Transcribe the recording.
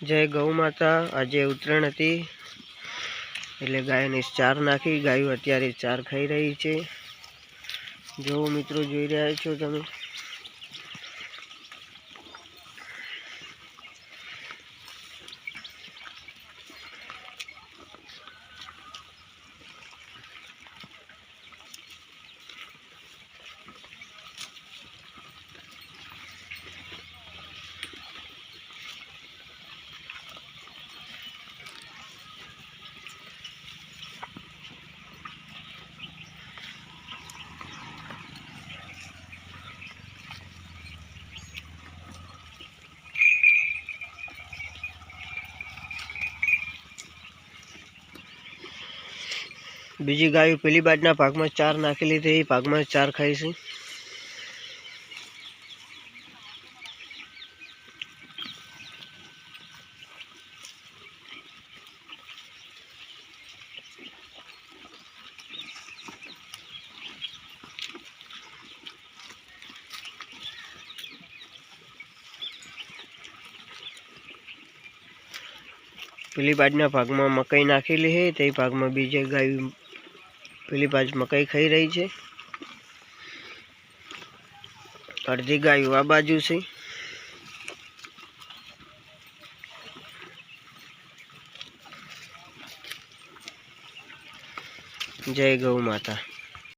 जय गौ माता। आज उतरण थी એટલે ગાયને ચાર નાખી। ગાયો અત્યારે ચાર ખાઈ રહી છે। જો મિત્રો જોઈ રહ્યા છો તમે। बीजी गाय पेली बाजना भाग में चार नाखेली थी, भाग में चार खाई सी। पेली बाजना भाग में मकई नाखेली है, ते भाग में बीजे गाय पेली बाज मकई खाई रही है। अर्धी गाय आ बाजू से। जय गौ माता।